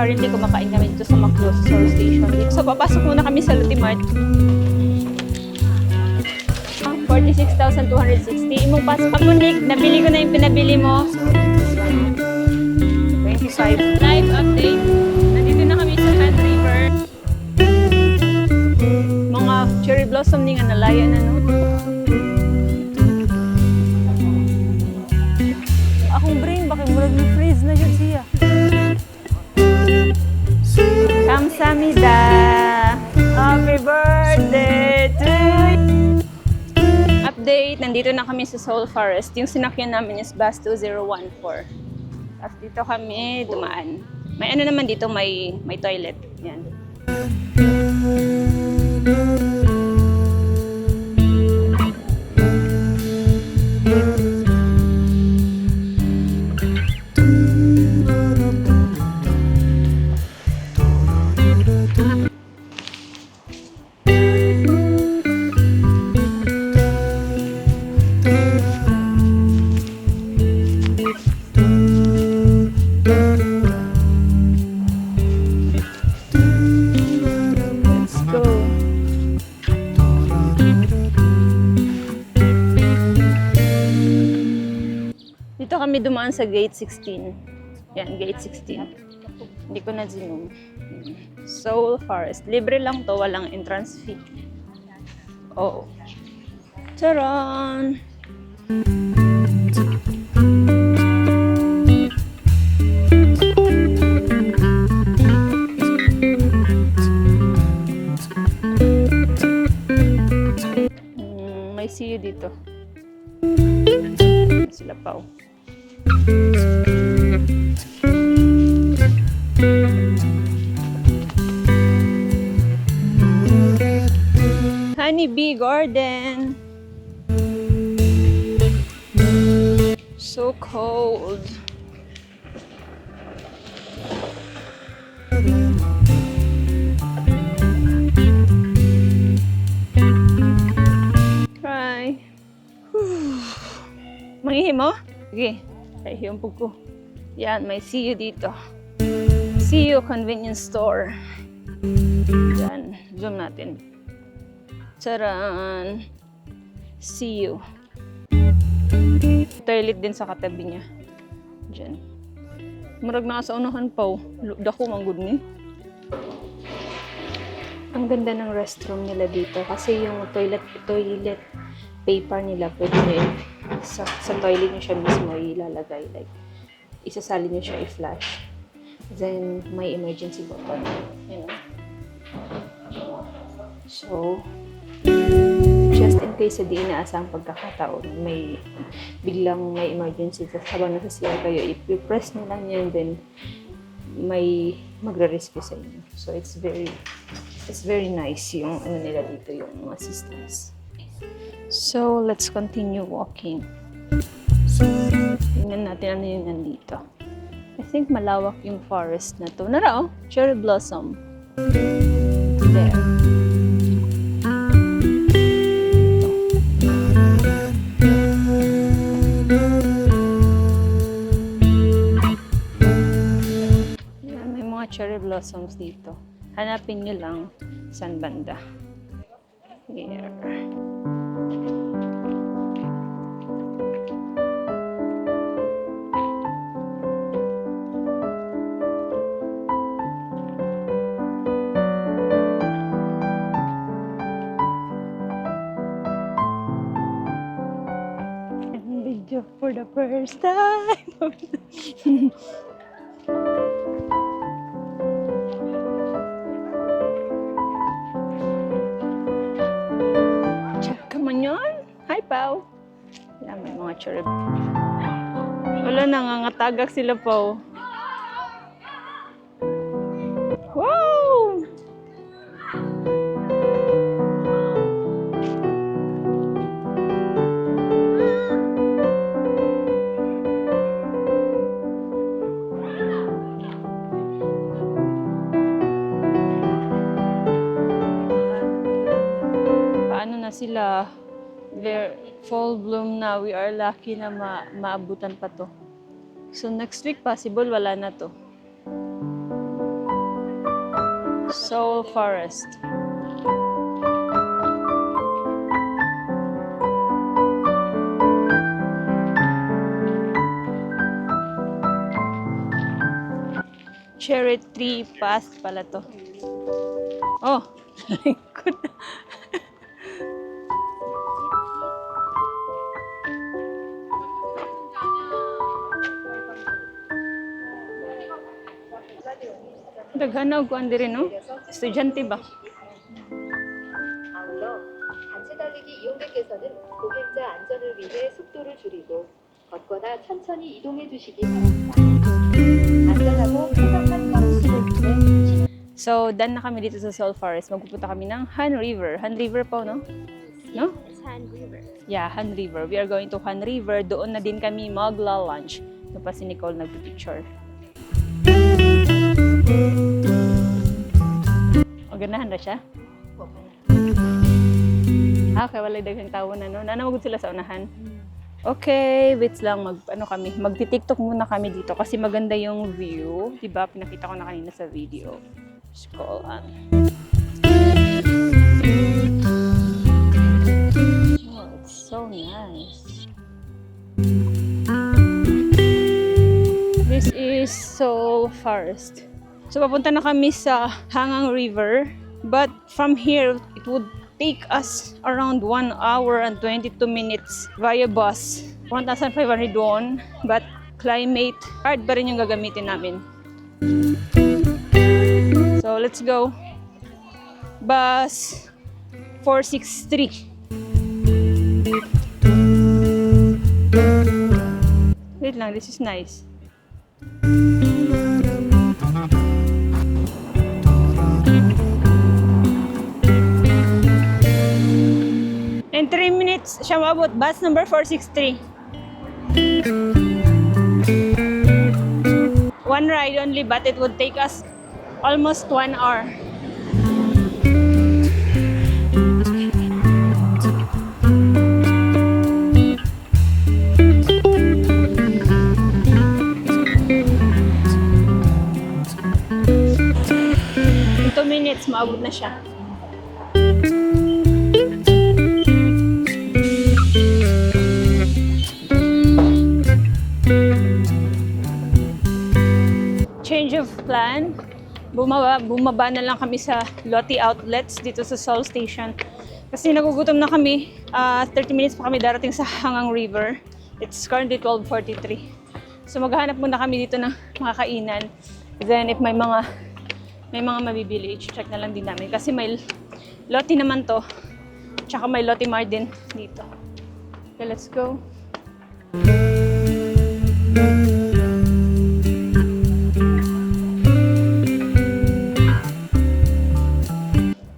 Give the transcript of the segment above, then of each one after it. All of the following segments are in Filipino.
currently kumakain kami dito sa McDo, sa Seoul Station. Dito. So, papasok muna kami sa Lotte Mart. 46,260. Imong pas pamunik, nabili ko na yung pinabili mo. 25. Live update. Nandito na kami sa Han River. Mga cherry blossom ni nga nalaya na, no? Akong brain, bakit murag ni freeze na yun siya? Kamsahamnida! Happy birthday to you! Update, nandito na kami sa Seoul Forest. Yung sinakyan namin is bus 2014. Tapos dito kami dumaan. May ano naman dito, may toilet. Yan. Dito kami dumaan sa gate 16. Yan, gate 16. Hindi ko na zoom. Seoul Forest. Libre lang to, walang entrance fee. Oh. Charan! May see you dito. Sila pa. Honeybee Garden. So cold. Try. Mangihim mo? Sige. Kahihiyong po ko. Yan, may see you dito. See you convenience store. Yan. Zoom natin. Charan. See you. Toilet din sa katabi niya. Diyan. Murag na sa unahan pa. Dako manggod ni. Ang ganda ng restroom nila dito kasi yung toilet paper nila pwede sa toilet niyo siya mismo ilalagay, like isasali niyo siya i-flush, then may emergency button, you know. So just in case sa di inaasang pagkakataon biglang may emergency habang nasa CR kayo, i-press niyo lang yan, then may magre-rescue sa inyo. So it's very nice yung ano nila dito, yung mga systems. So, let's continue walking. Tingnan natin ano yung nandito. I think malawak yung forest na to. Nara, oh, cherry blossom. There. Yan, may mga cherry blossoms dito. Hanapin nyo lang saan banda. Here. Video for the first time. Check mo yun. Hi, Pao. Yan, may mga cherry. Wala, nangangatagak sila, Pao. Wow! Paano na sila? They're full bloom na. We are lucky na maabutan pa to. So next week possible wala na to. Seoul Forest. Cherry tree path pala to. Oh, lingkod. Daghanaw ko andi rin, no? Estudyante ba? 아울러 단체 달리기 이용객께서는 보행자 안전을 위해 속도를 줄이고 걷거나 천천히 이동해 주시기 바랍니다. 안전하고 쾌적한 코스를 위해 So, done na kami dito sa Seoul Forest. Magpupunta kami ng Han River. Han River po, no? No? Han River. Yeah, Han River. We are going to Han River. Doon na din kami magla-lunch. Doon pa si Nicole nagpipicture. O, ganahan na siya? Okay, walay daghang tawo na, no? Nanamagod sila sa unahan. Okay, wait lang. Magti-TikTok muna kami dito kasi maganda yung view. Diba? Pinakita ko na kanina sa video. Scroll on. Oh, it's so nice. This is Seoul Forest. So, papunta na kami sa Hangang River. But from here, it would take us around 1 hour and 22 minutes via bus. 1,500 won. But climate card pa rin yung gagamitin namin. So, let's go. Bus 463. Wait lang, this is nice. In 3 minutes, siya maabot. Bus number 463. One ride only, but it would take us almost 1 hour. In 2 minutes, maabot na siya. Change of plan. Bumaba na lang kami sa Lotte Outlets dito sa Seoul Station. Kasi nagugutom na kami. 30 minutes pa kami darating sa Hangang River. It's currently 12:43. So maghahanap muna kami dito ng mga kainan. Then if may mga mabibili, check na lang din namin. Kasi may Lotte naman to. Tsaka may Lotte Mart din dito. Okay, let's go.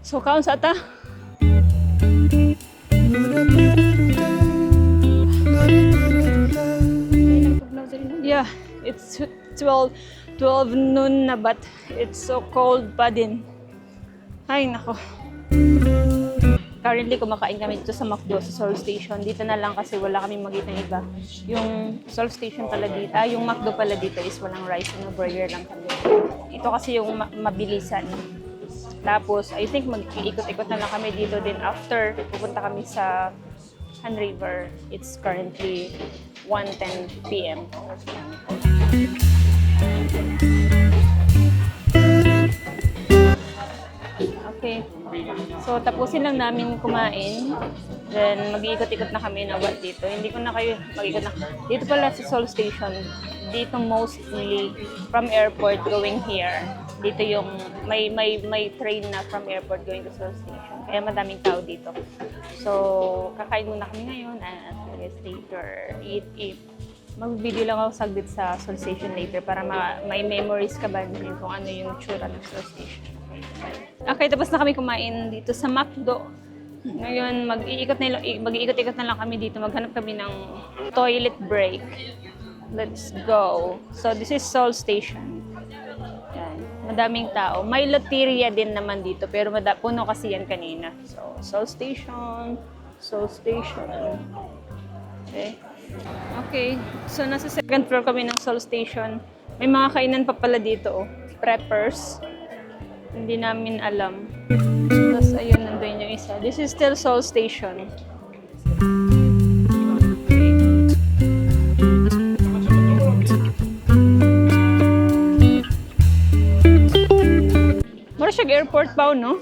So, kaon sa ata? Yeah, it's 12 noon na but it's so cold pa din. Ay, nako. Currently, kumakain kami dito sa McDo, sa Seoul Station. Dito na lang kasi wala kaming makita ng iba. Yung Seoul Station pala dito, yung McDo pala dito is walang rice, no burger lang kami. Ito kasi yung mabilisan. Tapos, I think mag-iikot-ikot na lang kami dito din after pupunta kami sa Han River. It's currently 1:10 p.m. Okay. So, tapusin lang namin kumain. Then, mag-iikot-ikot na kami na dito. Hindi ko na kayo mag-ikot na. Dito pala sa Seoul Station. Dito mostly from airport going here. Dito yung may train na from airport going to Seoul Station. Kaya madaming tao dito. So, kakain muna kami ngayon and I guess later eat. Mag-video lang ako saglit sa Seoul Station later para may memories ka ba din kung ano yung tsura ng Seoul Station. Okay, tapos na kami kumain dito sa McDo. Ngayon, mag-iikot-ikot na lang kami dito. Maghanap kami ng toilet break. Let's go. So, this is Seoul Station. Yan. Madaming tao. May loteria din naman dito, pero puno kasi yan kanina. So, Seoul Station. Okay. So, nasa second floor kami ng Seoul Station. May mga kainan pa pala dito, oh. Preppers. Hindi namin alam. Tapos ayun, nandun yung isa. This is still Seoul Station. Mura siya airport pa, no?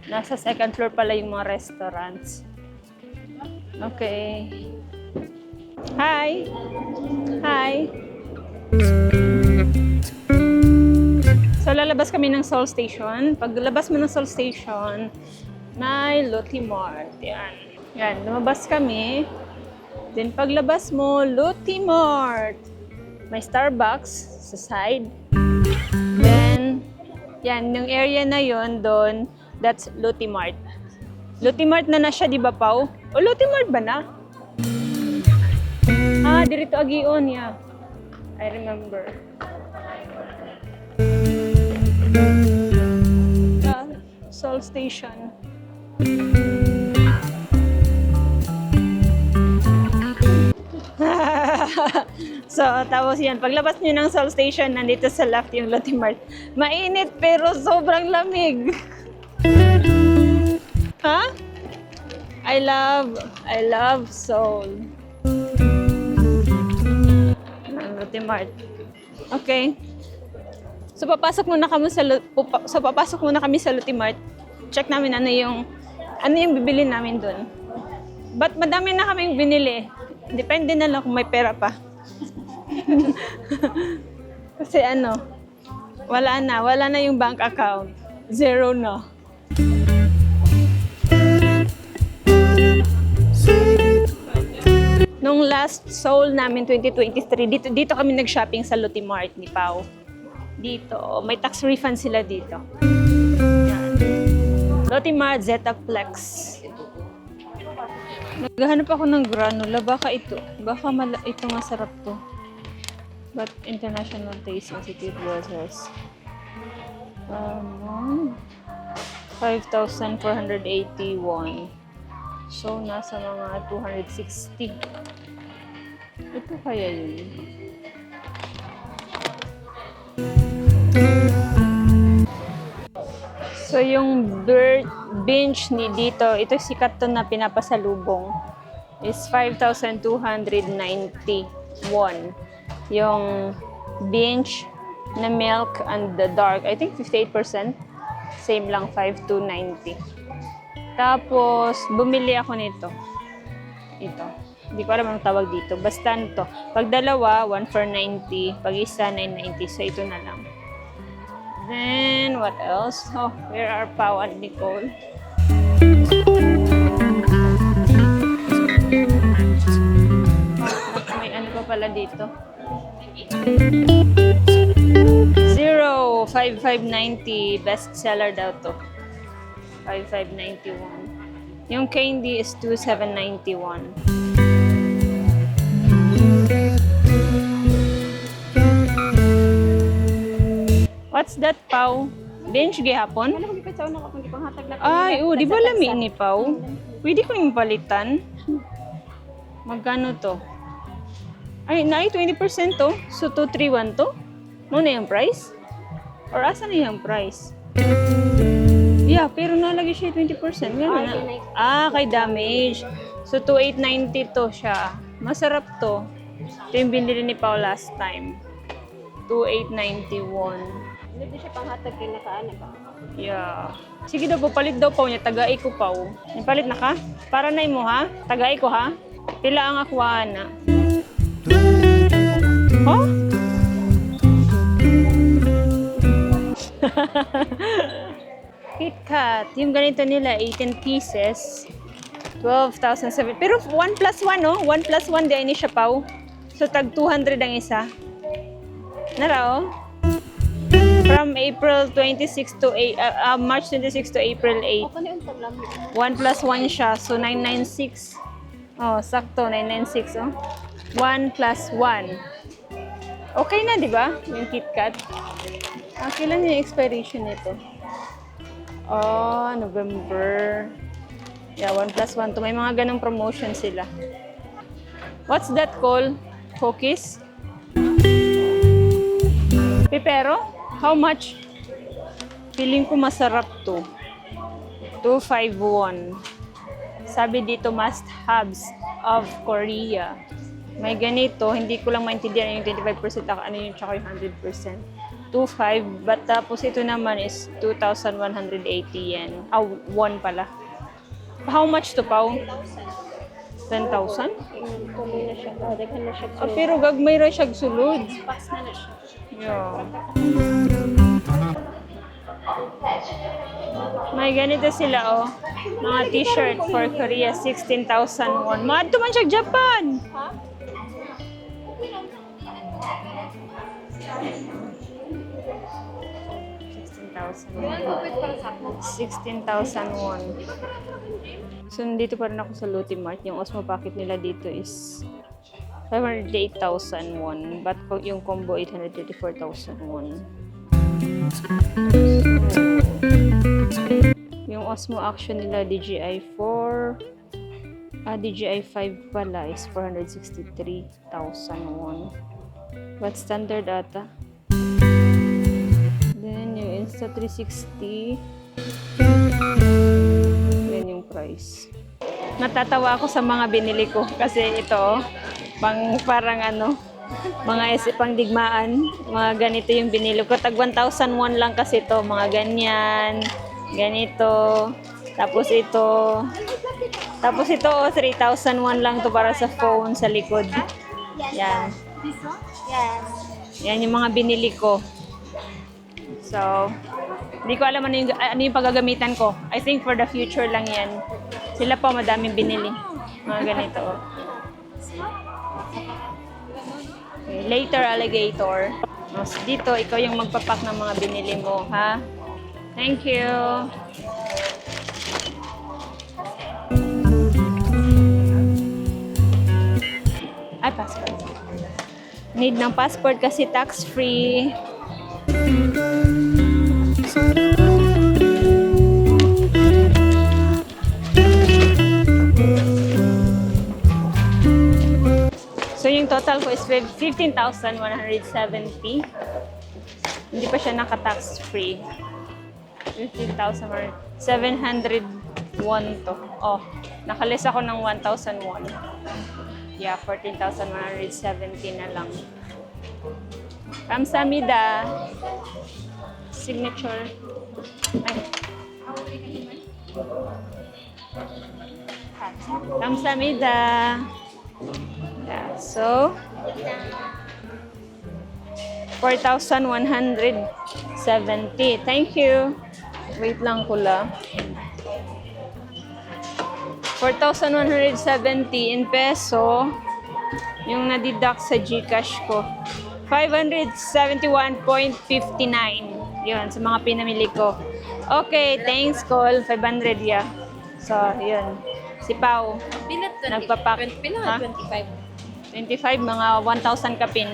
Nasa second floor pala yung mga restaurants. Okay. Hi! Hi! So, lalabas kami ng Seoul Station. Pag labas mo ng Seoul Station, may Lotte Mart. Yan. Yan, lumabas kami. Then, paglabas mo, Lotte Mart. May Starbucks sa side. Then, yan, yung area na yon doon, that's Lotte Mart. Lotte Mart na siya, di ba, Pao? O, Lotte Mart ba na? Ah, dirito Agion, yeah. I remember. Seoul Station. So, tapos yan. Paglabas nyo ng Seoul Station, nandito sa left yung Lotte Mart. Mainit pero sobrang lamig. Ha? I love Seoul. Lotte Mart. Okay. So papasok muna kami sa Lotte Mart. Check namin ano yung bibili namin doon. But madami na kaming binili. Depende na lang kung may pera pa. Kasi wala na yung bank account. Zero na. Nung last Seoul namin 2023, dito kami nag-shopping sa Lotte Mart ni Pao. Dito, may tax refund sila dito. Yan. Lotte Mart Zetaplex. Naghahanap ako ng granola, baka ito masarap to. But international taste sensitive process. 5,481. So, nasa mga 260. Ito kaya yun. So, yung bench ni dito, ito sikat to na pinapasalubong, is 5,291. Yung bench na milk and the dark, I think 58%. Same lang, 5,290. Tapos, bumili ako nito. Ito. Hindi ko alam anong tawag dito. Basta nito. Pag dalawa, 1,490. Pag isa, 990. So, ito na lang. Then, what else? Oh, where are Pao and Nicole? May ano pa pala dito. 5,590. Best seller daw to. 5,591. Yung candy is 2,791. What's that, Pao? Bench gihapon? Ay, di ba lami ni Pao? Pwede ko yung palitan. Magkano to? Ay, 20% to. So, 231 to? Ano na yung price? Or asa na yung price? Yeah, pero nalagay siya 20%. Gano'n na. Kay damage. So, 2,890 to siya. Masarap to. Ito yung binili ni Pao last time. 2,891. Hindi siya panghatag kay nakaan ba? Yeah. Sige daw po, palit daw po niya. Tagai ko pa. Palit na ka? Para na mo ha? Tagai ko ha? Pila ang akuha na. Oh? KitKat. Yung ganito nila, 18 pieces. 12,007. Pero 1 plus 1, no? 1 plus 1 di ni siya, Pao. So, tag 200 ang isa. Nara, oh. From April 26 to March 26 to April 8. 1 plus 1 siya. So, 996. Oh, sakto. 996, oh. 1 plus 1. Okay na, di ba? Yung KitKat. Kailan yung expiration nito? Oh, November. Yeah, 1 plus 1 to. May mga ganong promotion sila. What's that called? Cookies? Pipero? How much? Feeling ko masarap to. 251. Sabi dito, must-haves of Korea. May ganito, hindi ko lang maintindihan yung 25% ano yung tsaka yung 100%. 2.5, but tapos ito naman is 2,180 yen. Won pala. How much to, Pao? 10,000? Tuloy na siya. Daghan na siya. Pero gagmay ra siya sulod. Pass na na siya. Yeah. May ganito sila, oh. Mga t-shirt for Korea, 16,000 won. Maadto man siya Japan! Ha? 16,000 won. So, nandito pa rin ako sa Lotte Mart. Yung Osmo packet nila dito is 508,000 won. But yung combo, 834,000 won. Yung Osmo Action nila, DJI 4. DJI 5 pala is 463,000 won. But standard ata. Then yung Insta360. Yan yung price. Natatawa ako sa mga binili ko kasi ito parang mga pangdigmaan, mga ganito yung binili ko. Tag 1,000 won lang kasi ito, mga ganyan, ganito. Tapos ito 3,000 won lang to para sa phone sa likod. Yan. Yes. Yan yung mga binili ko. So, hindi ko alam ano yung paggagamitan ko. I think for the future lang yan. Sila pa madaming binili. Mga ganito. Okay, later alligator. So, dito, ikaw yung magpapak ng mga binili mo, ha? Thank you. Ay, passport. Need ng passport kasi tax-free. So, yung total ko is 15,170. Hindi pa siya naka-tax-free. 15,700 won to. Oh, nakalis ako ng 1,000 won. Yeah, 14,170 na lang. Kamsamida. Signature. Ay. Kamsamida. Yeah, so 4,170. Thank you. Wait lang pula. 4,170 in peso. Yung nadiduct sa GCash ko. 571.59. Yun, sa mga pinamili ko. Okay, thanks, Col. 500, yeah. So, yun. Si Pao. Nagpapak. 25. 25, mga 1,000 kapin.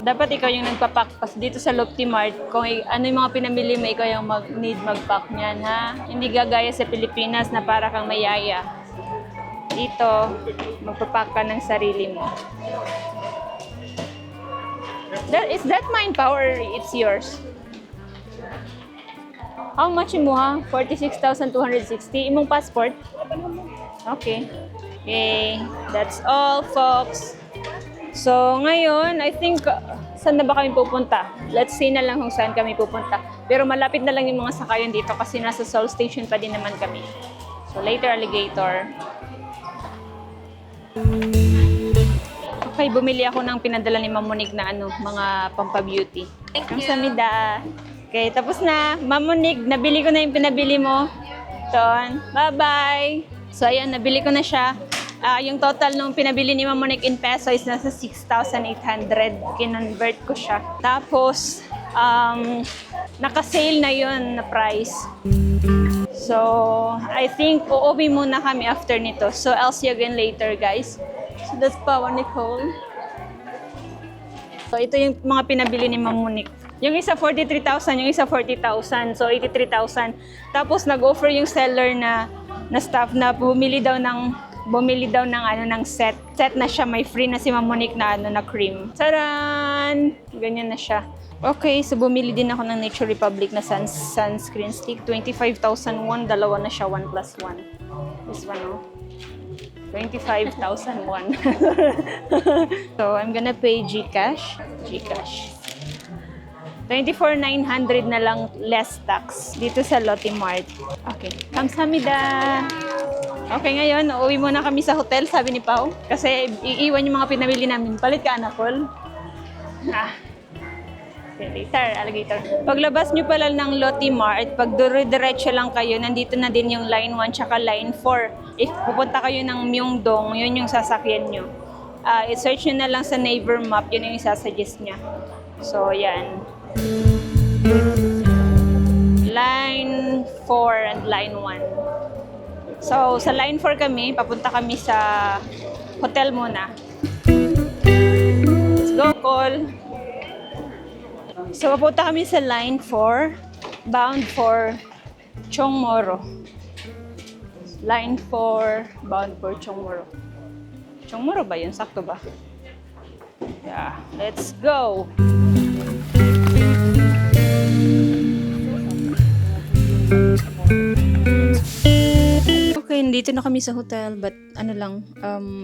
Dapat ikaw yung nagpapak. Kasi dito sa Lotte Mart, kung ano yung mga pinamili mo, ikaw yung need mag-pack niyan, ha? Hindi gagaya sa Pilipinas na para kang mayaya. Dito, magpapak ka ng sarili mo. Is that mine, Power? It's yours. How much mo, ha? 46,260. Imong passport? Okay. Okay. That's all, folks. So, ngayon, I think, saan na ba kami pupunta? Let's see na lang kung saan kami pupunta. Pero malapit na lang yung mga sakayan dito kasi nasa Seoul Station pa din naman kami. So, later, alligator. Okay, bumili ako ng pinadala ni Ma'am Monique na mga pampabeauty. Thank you. Kamsamida. Okay, tapos na. Ma'am Monique, nabili ko na yung pinabili mo. Ton. Bye-bye. So, ayan, nabili ko na siya. Yung total nung pinabili ni Ma'am Monique in peso is nasa 6,800. Kinonvert ko siya. Tapos, naka-sale na yun na price. So, I think uuwi muna kami after nito. So, I'll see you again later, guys. So, that's Pao Nicole. So, ito yung mga pinabili ni Ma'am Monique. Yung isa 43,000, yung isa 40,000. So, 83,000. Tapos, nag-offer yung seller na staff na bumili daw ng set Set na siya, may free na si Ma'am Monique na na cream. Taran! Ganyan na siya. Okay, so bumili din ako ng Nature Republic na sunscreen stick. 25,001, dalawa na siya, 1 plus 1. This one, oh. 25,001. So, I'm gonna pay GCash. 24,900 na lang less tax dito sa Lotte Mart. Okay, kamsahamnida. Okay, ngayon, uuwi muna kami sa hotel, sabi ni Pao. Kasi iiwan yung mga pinamili namin. Palit ka, Anapol. Okay, later, alligator. Paglabas nyo pala ng Lotte Mart, pag diretso lang kayo, nandito na din yung line 1 tsaka line 4. If pupunta kayo ng Myeongdong, yun yung sasakyan nyo. I-search nyo na lang sa neighbor map, yun yung isasuggest niya. So, yan. Line 4 and line 1. So, sa line 4 kami, papunta kami sa hotel muna. Let's go, call! So, papunta kami sa line 4, bound for Chongmoro. Line 4, bound for Chongmoro. Chongmoro ba yun? Sakto ba? Yeah, let's go! Okay, dito na kami sa hotel, but ano lang,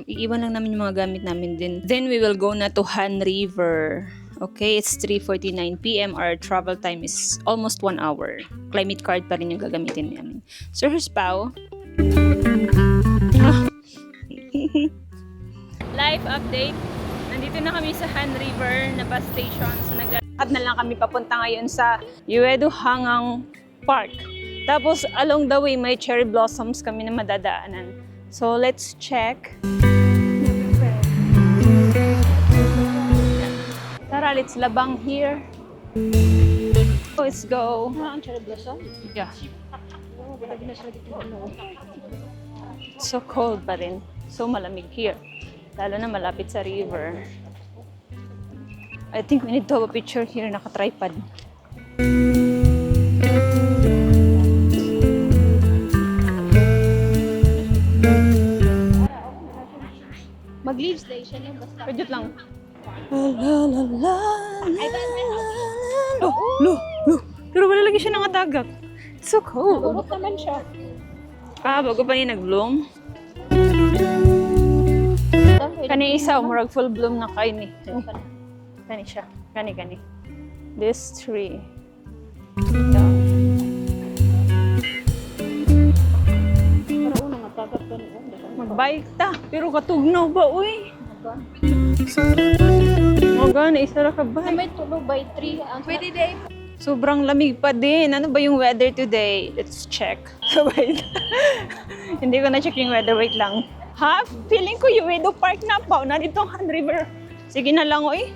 iiwan lang namin yung mga gamit namin din. Then we will go na to Han River. Okay, it's 3:49 p.m. Our travel time is almost 1 hour. Climate card pa rin yung gagamitin namin. So, here's Pao. Live update. Nandito na kami sa Han River na bus station. So, naglalakad na lang kami papunta ngayon sa Uedo Hangang Park. Tapos, along the way, may cherry blossoms kami na madadaanan. So, let's check. Tara, let's labang here. Let's go. Ang cherry blossom? Yeah. So cold pa rin. So malamig here. Lalo na malapit sa river. I think we need to have a picture here, naka-tripod. Mag-leave station yung basta. Pwede lang. Lo. Pero wala lagi siya nangatagak. It's so cold. Urot naman siya. Bago pa niya nag-bloom. Kani isa, murag full bloom na kain ni. Kani siya. Kani. This tree. Yeah. Pero unang natagap ka noon. Magbike ta. Pero katugnaw ba, uy? Magana, isa ra ka ba? May tulog by 3. Pwede day. Sobrang lamig pa din. Ano ba yung weather today? Let's check. Wait. Hindi ko na-check yung weather. Wait lang. Ha? Feeling ko yung Uedo Park na pa. Nandito ang Han River. Sige na lang, oy.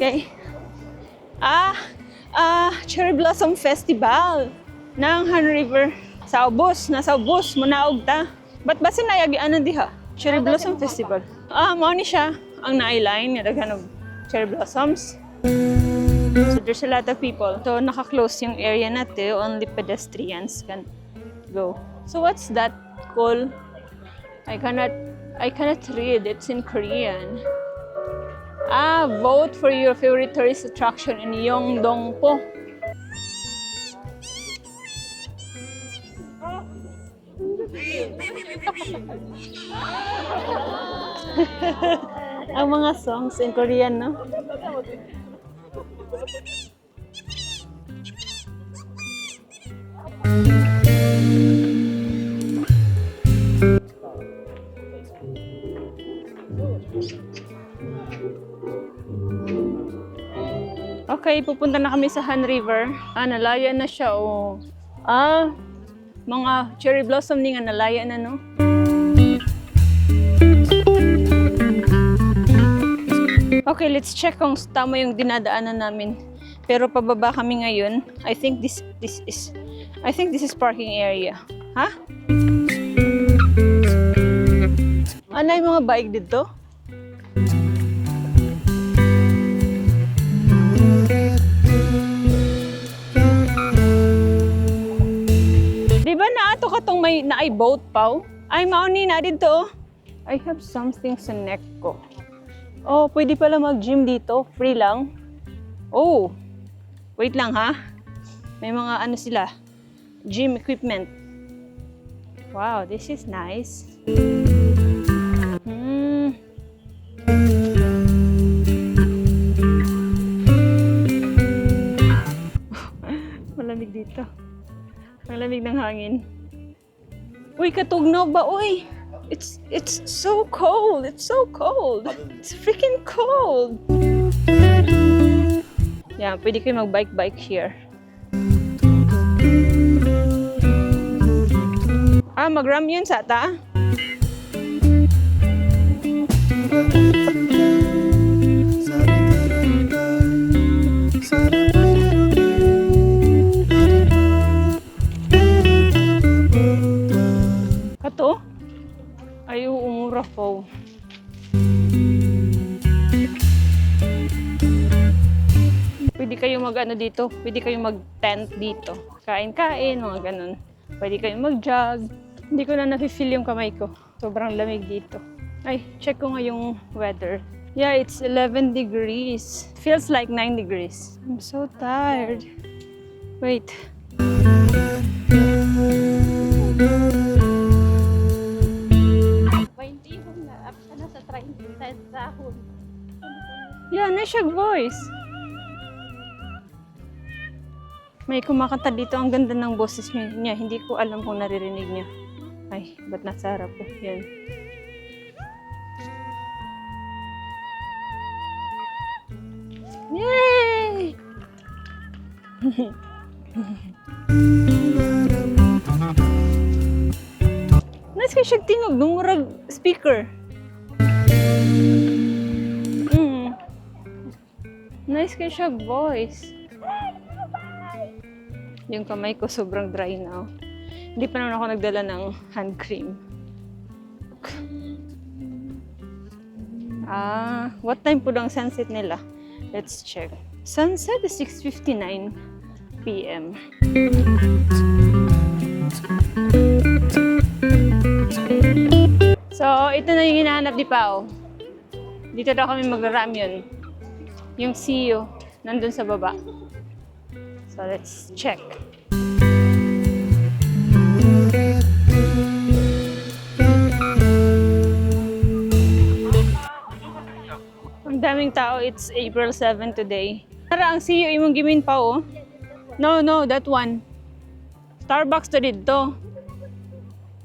Okay. Cherry Blossom Festival ng Han River. Sa ubos. Nasa ubos. Munaog ta. Ba't ba sinayagi ano diha? Cherry Blossom Festival. Mao ni siya. Ang na-line. Nadagan ng cherry blossoms. So there's a lot of people. So naka-close yung area natin. Only pedestrians can go. So what's that called? I cannot read. It's in Korean. Vote for your favorite tourist attraction in Yeongdong-po. Ang mga songs in Korean, no? Okay, pupunta na kami sa Han River. Nalaya na siya, oh. Mga cherry blossom ni nga nalaya na, no? Okay, let's check kung tama yung dinadaanan namin. Pero pababa kami ngayon. I think this is parking area. Ha? Ano yung mga bike dito? Di ba naato ka tong may naay boat, Pao? Ay, mauni na dito. I have something sa neck ko. Oh, pwede pala mag-gym dito. Free lang. Oh, wait lang ha. May mga ano sila. Gym equipment. Wow, this is nice. Malamig dito. Ang lamig ng hangin. Uy, katugnog ba? Uy! It's so cold. It's so cold. It's freaking cold. Yeah, pwede kayo mag-bike here. Ah, mag-ram yun sa ta? Kato? Ay, umura po. Pwede kayo mag-ano dito. Pwede kayo mag-tent dito. Kain-kain, mga ganun. Pwede kayo mag-jog. Hindi ko na nafe-feel yung kamay ko. Sobrang lamig dito. Ay, check ko nga yung weather. Yeah, it's 11 degrees. Feels like 9 degrees. I'm so tired. Wait. Yeah, na siya voice. May kumakanta dito. Ang ganda ng boses niya. Hindi ko alam kung naririnig niya. Ay, ba't nasa harap ko? Yan. Yay! Nice kayo siya tingog. Murag speaker. Nice kayo siya voice. Yung kamay ko sobrang dry now. Hindi pa naman ako nagdala ng hand cream. What time po ang sunset nila? Let's check. Sunset is 6:59 p.m. So, ito na yung hinahanap ni Pao. Dito daw kami mag-ramyun. Yung CEO, nandun sa baba. So, let's check. Ang daming tao. It's April 7 today. Tara, ang CEO imong gimin pa, oh. No, that one. Starbucks to dito.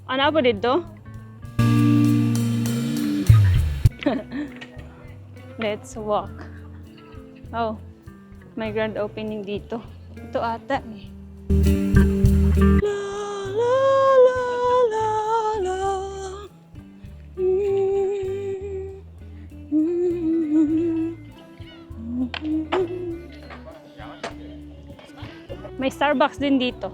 Ano po dito? Let's walk. Oh, may grand opening dito. Ito ata eh. La la la la la. May Starbucks din dito.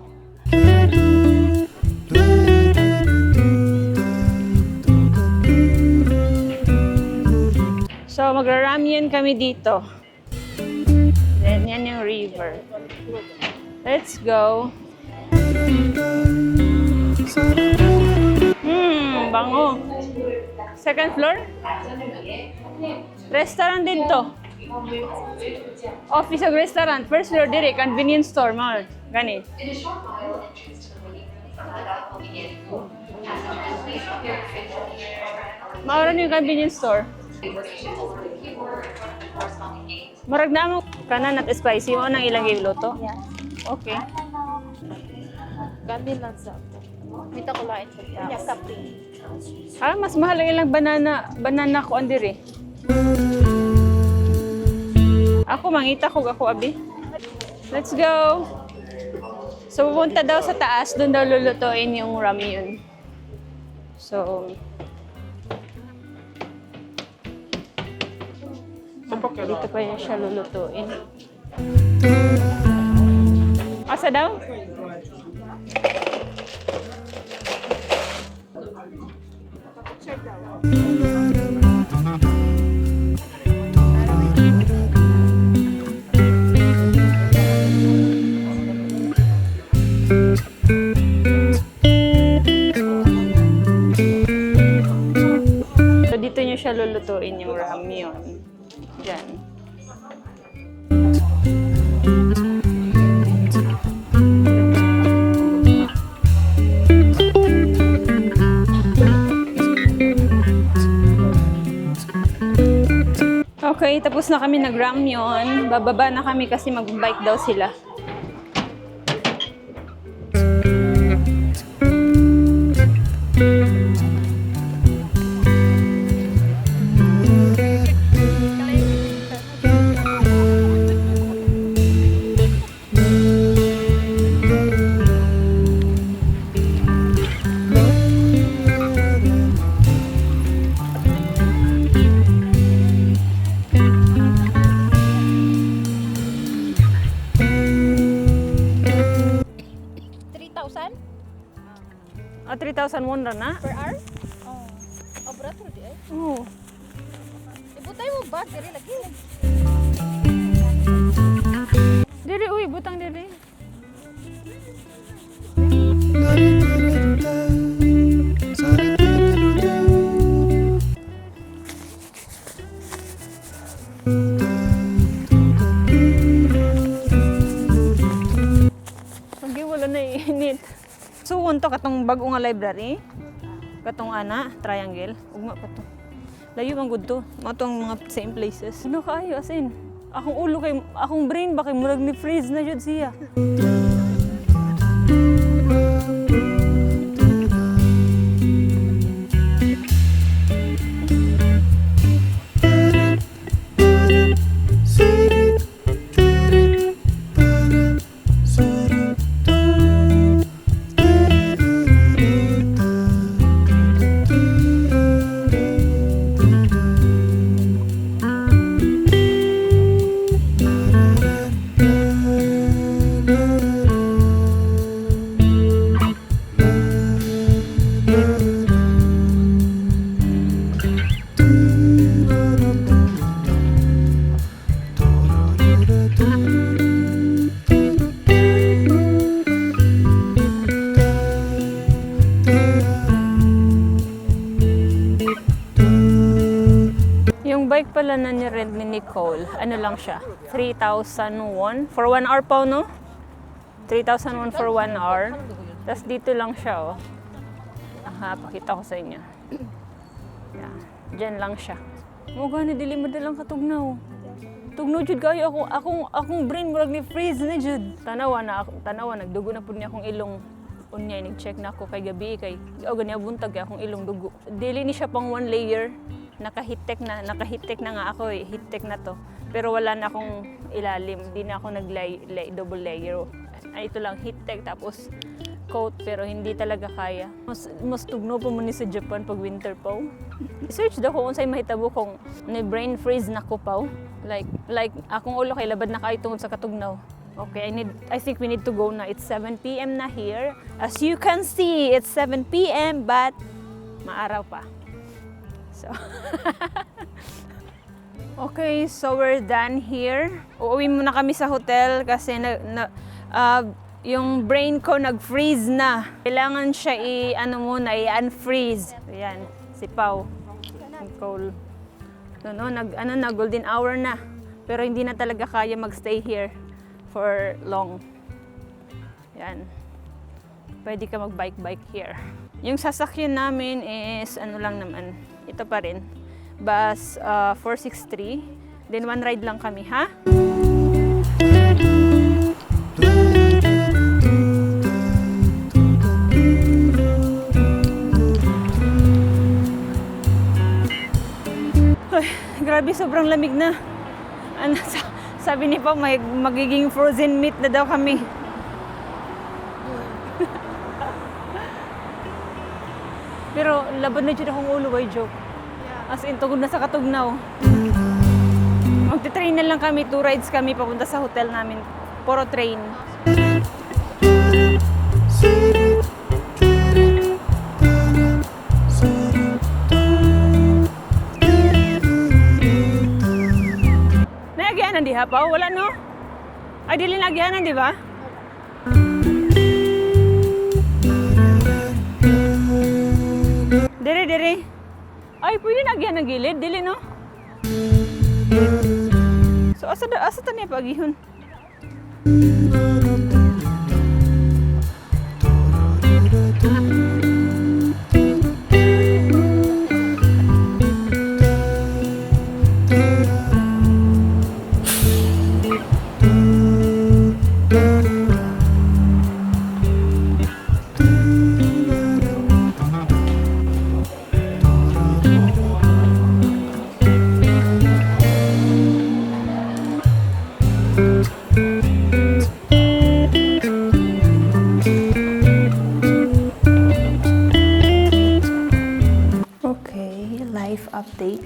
So, magra-ramyun kami dito. Then, yan yung river. Let's go. Bango. Second floor? Restaurant din to. Office of restaurant. First floor dire, convenience store. Mga gani. Maura yung convenience store. Marag na mo kanan at spicy mo nang ilang giluto? Yeah. Okay. Gani lang sa ako. Mita ko lain sa tiyak. Yeah, kape. Mas mahal ang ilang banana ko andiri. Ako mangita ko ako abi. Let's go. So pupunta daw sa taas, doon daw lulutuin yung ramyun. So dito pa yan siya lulutuin. Asa daw? Tapos na kami nag-ramyon. Bababa na kami kasi mag-bike daw sila. Ah, 3,000 won na? Per hour? Oh. Obra to di ay. Oo. Ibutay mo bag diri lagi. Diri, uy, butang diri. Lagi wala na iinit. So, unto katong bag-o nga library. Katong ana, triangle. Ugma pa to. Layo man gud to. Mo tong mga same places. Ano kaayo as in? Akong ulo kay akong brain ba kay murag ni freeze na jud siya. Yung bike pala na ni-rent ni Nicole, ano lang siya, 3,000 won for 1 hour pa, no? 3,000 won for 1 hour. Tapos dito lang siya, oh. Aha, pakita ko sa inyo. Yeah. Diyan lang siya. Mo gani dili madalang katugnaw. Tugnaw jud kayo akong brain murag ni freeze na jud. Tanawa nagdugo na pud ni akong ilong. Unya nag-check na ako kay gabi kay gani buntag kay akong ilong dugo. Dili ni siya pang 1 layer. Nakahitek na nga ako eh. Hitek na to. Pero wala na akong ilalim. Di na ako double layer. Ay, ito lang hitek tapos coat pero hindi talaga kaya. Mas tugno po muna sa Japan pag winter pa. I-search daw kung unsay mahitabo kung ni brain freeze na ko pa. Like akong ulo kay labad na kayo tungod sa katugnaw. Okay, I think we need to go na. It's 7 p.m. na here. As you can see, it's 7 p.m. but maaraw pa. So, okay, so we're done here. Uuwi muna kami sa hotel kasi yung brain ko nag-freeze na. Kailangan siya i-unfreeze. Ayan, si Pau. Nicole. Na golden hour na. Pero hindi na talaga kaya magstay here for long. Yan. Pwede ka mag-bike here. Yung sasakyan namin is ano lang naman. Ito pa rin. Bus 463. Then one ride lang kami, ha? Ay, grabe, sobrang lamig na. Ano, sabi ni Pao, magiging frozen meat na daw kami. Pero laban na dyan akong ulo, ay joke. As in, tugod na sa katugnaw. Magte-train na lang kami, 2 rides kami papunta sa hotel namin. Puro train. Nagyanan di ha, Pao? Wala, no? Ay, dili nagyanan, di ba? Dire. Ay, pwede nagyan ng gilid, dili, no? So, asa ta niya pag-ihon?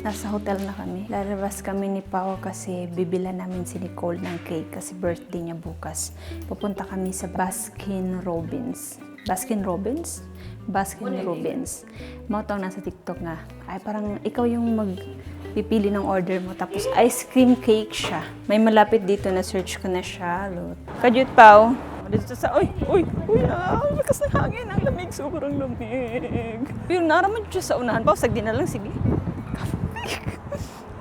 Nasa hotel na kami. Lalabas kami ni Pao kasi bibila namin si Nicole ng cake kasi birthday niya bukas. Pupunta kami sa Baskin Robbins. Baskin Robbins? Baskin Robbins. Mautang nasa TikTok nga. Ay, parang ikaw yung magpipili ng order mo. Tapos ice cream cake siya. May malapit dito na search ko na siya. Kajut, Pao. Dito sa, lakas ng hangin. Ang lamig, sobrang lamig. Pero naraman siya sa unahan. Pao, sagdi na lang, sige.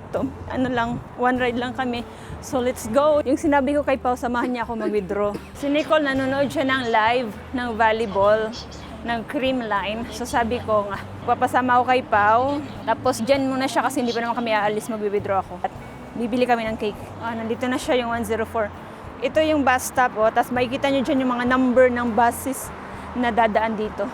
Ito, ano lang, one ride lang kami. So let's go. Yung sinabi ko kay Pao, samahan niya ako mag-withdraw. Si Nicole, nanonood siya ng live ng volleyball ng cream line. So sabi ko nga, papasama ako kay Pao. Tapos dyan muna siya kasi hindi pa naman kami aalis, mag-withdraw ako. At bibili kami ng cake. Nandito na siya yung 104. Ito yung bus stop. Tapos makikita nyo dyan yung mga number ng buses na dadaan dito.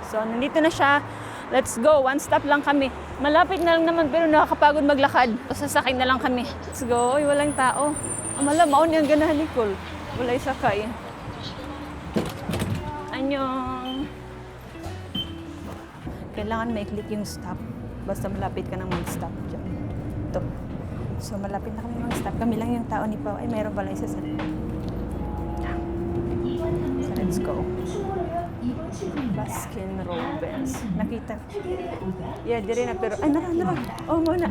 So nandito na siya. Let's go. One stop lang kami. Malapit na lang naman pero nakakapagod maglakad. Sasakay na lang kami. Let's go. Uy, walang tao. Maon yung ganahan, Nicole. Wala isakay. Anyong. Kailangan may click yung stop. Basta malapit ka nang mag-stop dyan. Ito. So malapit na kami mag-stop. Kami lang yung tao ni Pao. Ay, mayroon pala isa sa... So let's go. Baskin Robbins. Nakita. Yeah, dire na pero... Ay, nara. Oh, muna.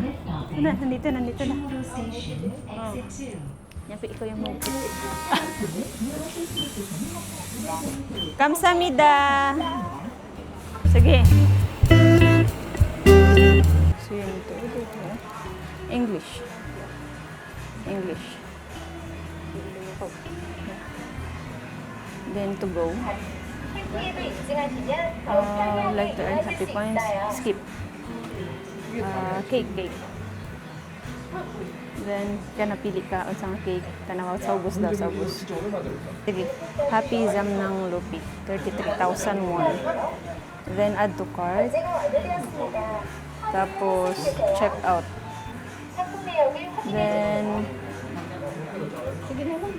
Nandito na. Oh. Yan pa, ikaw yung move. Kamsamida! Sige. So yun ito. English. Then to go. Like to earn happy points. Skip. Cake. Then, kaya napili ka unsang cake. Tanaw, saubos daw. Sige. Happy Zam ng Lupi. 33,000 won. Then, add to cart. Tapos, check out. Then, sige na lang.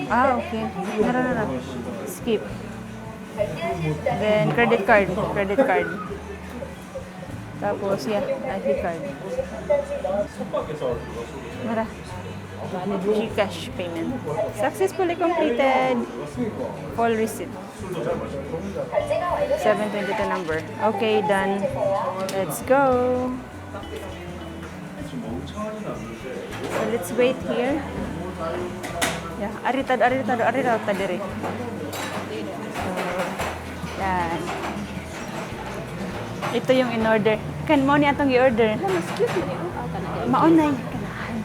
Okay. Nara. Skip. Then, credit card. Tapos, ID card. Nara. Gcash payment. Successfully completed. Full receipt. 722 number. Okay, done. Let's go. So, let's wait here. Yeah, aritad dire. So, yan. Ito yung in-order. Kan mo ni atong i-order. Maunay kanahan.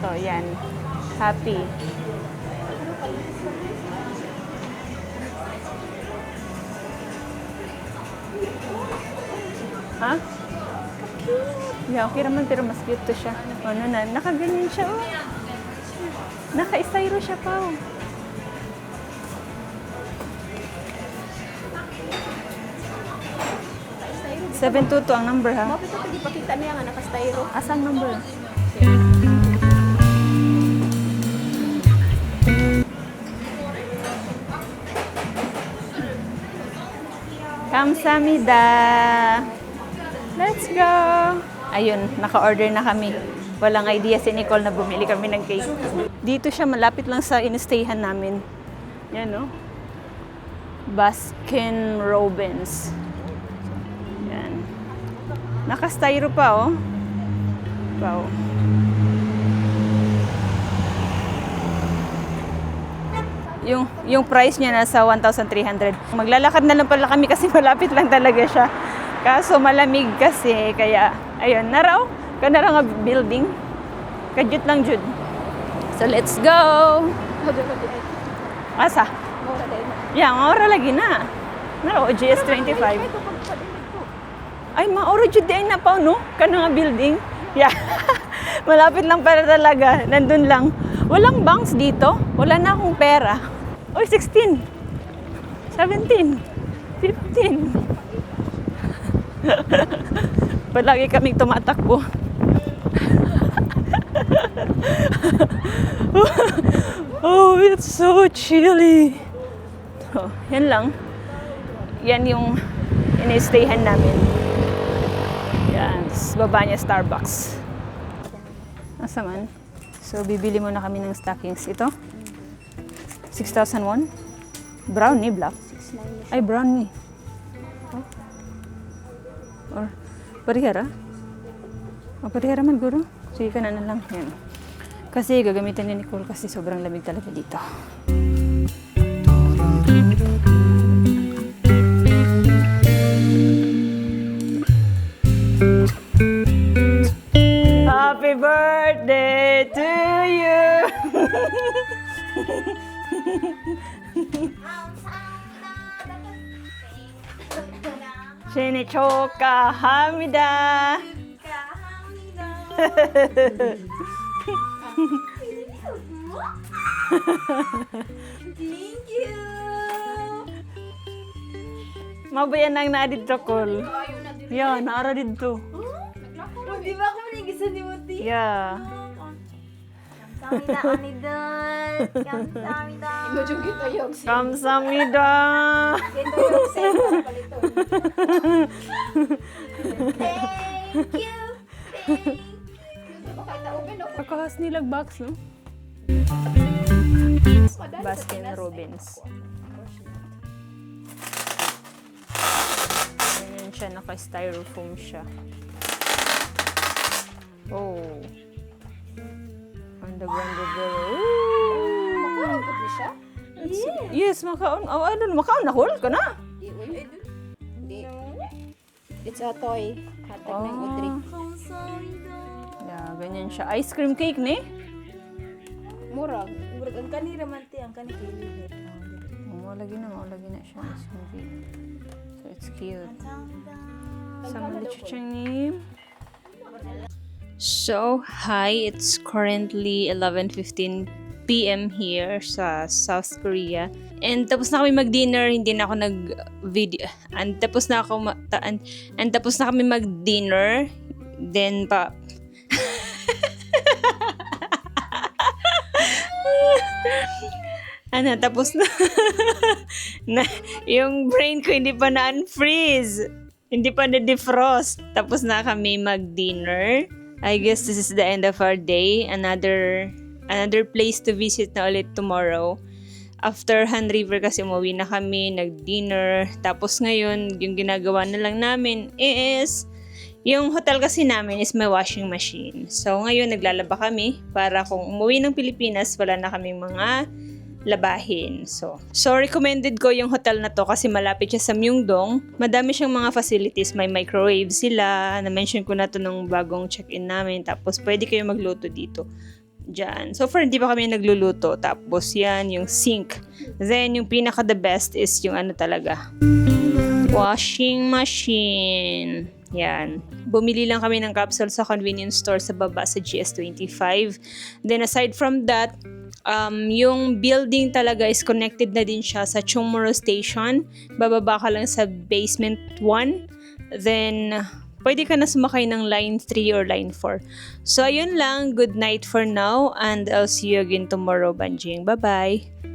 So, yan. Happy. Ha? Yeah, okay naman pero mas cute to siya. Ano na, nakaganyan siya oh. Naka-styro siya pa oh. $722 ang number ha. Bakit ito hindi pakita niya nga naka-styro? Asang number? Kamsamida! Let's go! Ayun, naka-order na kami. Walang idea si Nicole na bumili kami ng cake. Dito siya, malapit lang sa in-stayhan namin. Yan, no? Baskin Robbins. Yan. Naka-styro pa, oh. Wow. Yung price niya nasa 1,300. Maglalakad na lang pala kami kasi malapit lang talaga siya. Kaso malamig kasi, kaya, ayun, naraw. Kanara nga building. Kadyut lang, Jud. So, let's go! Asa? Yeah, maura lagi na. Naraw, GS25. Ay, maura Jud di ay napaw, no? Kana nga building. Yeah. Malapit lang para talaga. Nandun lang. Walang banks dito. Wala na akong pera. Oy, 16. 17. 15. Palagi kaming tumatakbo. Oh, it's so chilly. So, yan lang. Yan yung in-stayhan namin. Tapos baba niya Starbucks. Asa man? So bibili muna kami ng stockings. Ito? 6,001? Brown ni black? 6,900. Ay, brown ni. Oh. Or, parihara? O, parihara man, guro. Sige ka na lang. Yan. Kasi gagamitin ni Nicole kasi sobrang lamig talaga dito. Happy birthday to you! Shinichoka Hamida! Thank you! Mabayan ang na dito, Col. Yeah, naara dito. Di ba ako nagisa ni Muti? Yeah. Kamsamida, Anidol! Kamsamida! Imojong kita yung Kamsamida! Ito yung center palito. Thank you! Baka ita-open ako. Pakahas nilag box, no? Madali sa Baskin Pinas. Robbins. Ganyan siya, naka-styrofoam siya. Oh. On the ground girl. Makarang po siya? Yes, makaon. Oh, ano, makaon na hol ka na. Hindi. It's a toy. Hatag ng Audrey. Kamsamida! Yeah, ganyan siya. Ice cream cake, ni? Murag. Murag ang kanira man ti, ang kanira kilit. Maulagi na siya. Ice cream cake. So, it's cute. Sama na chuchang ni. So, hi. It's currently 11:15 p.m. here sa South Korea. And tapos na kami mag-dinner, hindi na ako nag-video. And tapos na kami mag-dinner. Then pa tapos na, yung brain ko hindi pa na-unfreeze. Hindi pa na-defrost. Tapos na kami mag-dinner. I guess this is the end of our day. Another place to visit na ulit tomorrow. After Han River kasi umuwi na kami, nag-dinner. Tapos ngayon, yung ginagawa na lang namin is, yung hotel kasi namin is may washing machine. So ngayon, naglalaba kami para kung umuwi ng Pilipinas, wala na kaming mga labahin. So recommended ko yung hotel na to kasi malapit siya sa Myeongdong. Madami siyang mga facilities. May microwave sila. Na-mention ko na to nung bagong check-in namin. Tapos pwede kayo magluto dito. Diyan. So far, hindi pa kami nagluluto. Tapos yan, yung sink. Then, yung pinaka the best is yung ano talaga. Washing machine. Yan. Bumili lang kami ng capsule sa convenience store sa baba sa GS25. Then, aside from that, yung building talaga is connected na din siya sa Chungmuro Station. Bababa ka lang sa basement 1. Then, pwede ka na sumakay ng line 3 or line 4. So, ayun lang. Good night for now. And I'll see you again tomorrow, Banjing. Bye-bye!